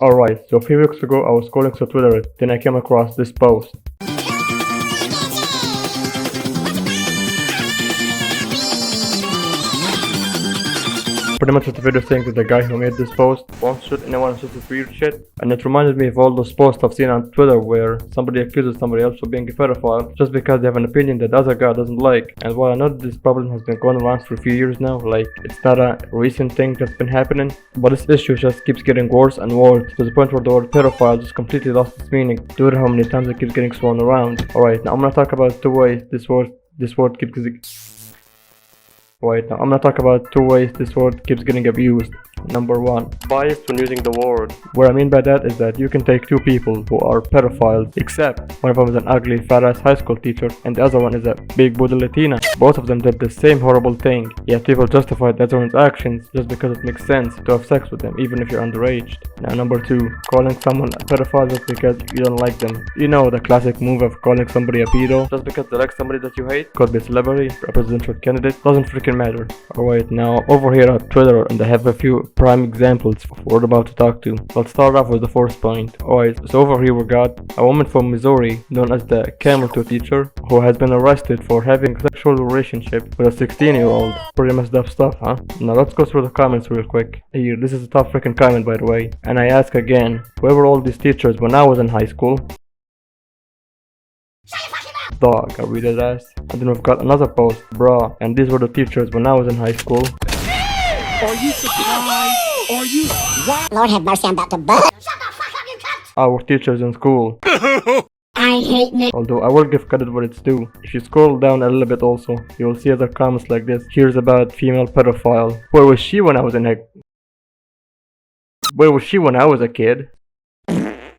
Alright, so a few weeks ago I was scrolling through Twitter, then I came across this post. Pretty much what the video saying that the guy who made this post won't shoot anyone who says weird shit, and it reminded me of all those posts I've seen on Twitter where somebody accuses somebody else of being a pedophile just because they have an opinion that the other guy doesn't like. And while I know that this problem has been going around for a few years now, like it's not a recent thing that's been happening, but this issue just keeps getting worse and worse to the point where the word pedophile just completely lost its meaning due to how many times it keeps getting thrown around. Alright, now I'm gonna talk about two ways this word keeps Right, now I'm gonna talk about two ways this word keeps getting abused. Number one, bias when using the word. What I mean by that is that you can take two people who are pedophiles, except one of them is an ugly fat ass high school teacher and the other one is a big booty Latina. Both of them did the same horrible thing, yet people justify the other one's actions just because it makes sense to have sex with them even if you're underage. Now number two, calling someone a pedophile just because you don't like them. You know the classic move of calling somebody a pedo just because they like somebody that you hate. Could be a celebrity, a presidential candidate, doesn't freaking matter. Alright, now over here at Twitter, and I have a few prime examples of what we're about to talk to. Let's start off with the first point. Alright, so over here we got a woman from Missouri known as the camel toe teacher who has been arrested for having a sexual relationship with a 16-year-old. Pretty messed up stuff, huh? Now let's go through the comments real quick. Here, this is a tough freaking comment by the way. And I ask again, where were all these teachers when I was in high school? Dog, I read his ass. And then we've got another post, bruh, and these were the teachers when I was in high school. Are you surprised? Are you what? Lord have mercy, I'm about to bust. Shut the fuck up, you cunt! Our teachers in school. I hate me. Although I will give credit where it's due. If you scroll down a little bit also, you will see other comments like this. Here's about female pedophile. Where was she when I was a kid?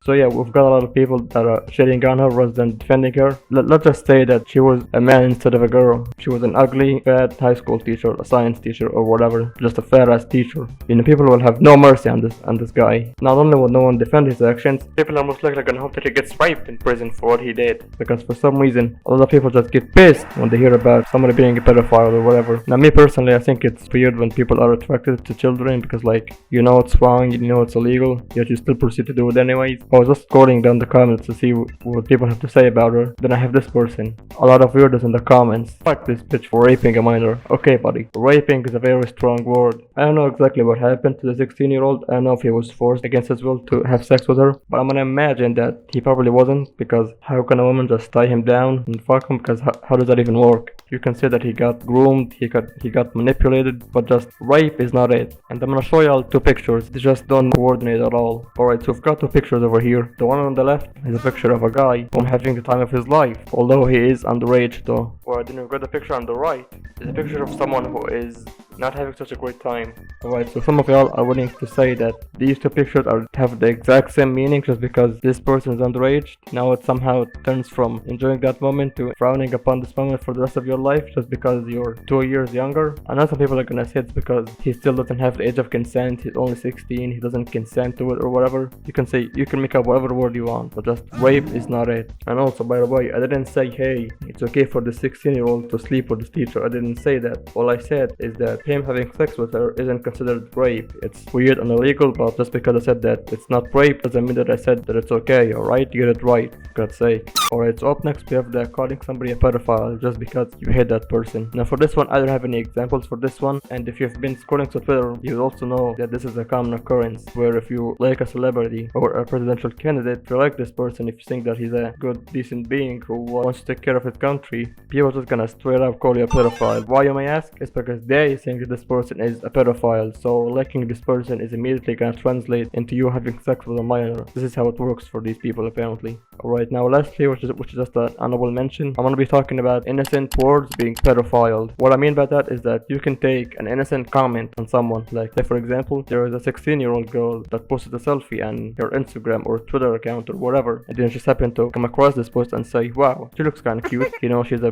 So yeah, we've got a lot of people that are shitting on her rather than defending her. Let's just say that she was a man instead of a girl. She was an ugly, fat high school teacher, a science teacher or whatever. Just a fat ass teacher. You know, people will have no mercy on this guy. Not only will no one defend his actions, people are most likely gonna hope that he gets raped in prison for what he did. Because for some reason, a lot of people just get pissed when they hear about somebody being a pedophile or whatever. Now me personally, I think it's weird when people are attracted to children because like, you know it's wrong, you know it's illegal, yet you still proceed to do it anyways. I was just scrolling down the comments to see what people have to say about her. Then I have this person. A lot of weirdos in the comments. Fuck this bitch for raping a minor. Okay buddy, raping is a very strong word. I don't know exactly what happened to the 16-year-old. I don't know if he was forced against his will to have sex with her, but I'm gonna imagine that he probably wasn't, because how can a woman just tie him down and fuck him? Because how does that even work? You can say that he got groomed, he got manipulated, but just rape is not it. And I'm gonna show y'all two pictures. They just don't coordinate at all. Alright, so we've got two pictures over here. The one on the left is a picture of a guy who's having the time of his life, although he is underage though. Alright, then we've got the picture on the right. It's a picture of someone who is not having such a great time. Alright, so some of y'all are willing to say that these two pictures have the exact same meaning just because this person is underage. Now it somehow turns from enjoying that moment to frowning upon this moment for the rest of your life just because you're 2 years younger. I know some people are gonna say it's because he still doesn't have the age of consent, he's only 16, he doesn't consent to it or whatever. You can make up whatever word you want, but just rape is not it. And also, by the way, I didn't say hey, it's okay for the 16-year-old to sleep with his teacher. I didn't say that. All I said is that him having sex with her isn't considered rape. It's weird and illegal, but just because I said that it's not rape doesn't mean that I said that it's okay. Alright, you get it right, for God's sake. Alright, so up next we have the calling somebody a pedophile just because you hate that person. Now for this one, I don't have any examples for this one, and if you've been scrolling to Twitter, you also know that this is a common occurrence where if you like a celebrity or a presidential candidate, if you like this person, if you think that he's a good, decent being who wants to take care of his country, people are just gonna straight up call you a pedophile. Why, you may ask? It's because they think that this person is a pedophile, so liking this person is immediately gonna translate into you having sex with a minor. This is how it works for these people apparently. Alright, now lastly, which is just an honorable mention, I'm gonna be talking about innocent words being pedophiled. What I mean by that is that you can take an innocent comment on someone, like say for example, there is a 16-year-old girl that posted a selfie on her Instagram or Twitter account or whatever, and then just happened to come across this post and say, wow, she looks kinda cute, you know, she's a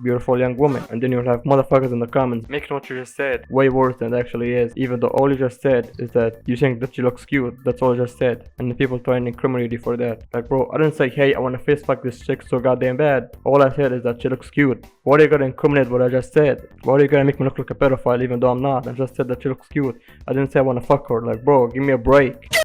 beautiful young woman. And then you'll have motherfuckers in the comments making what you just said way worse than it actually is, even though all you just said is that you think that she looks cute. That's all you just said, and the people trying to incriminate you for that. Like bro, I didn't say hey, I wanna face fuck this chick so goddamn bad. All I said is that she looks cute. Why are you gonna incriminate what I just said? Why are you gonna make me look like a pedophile even though I'm not? I just said that she looks cute. I didn't say I wanna fuck her. Like bro, give me a break.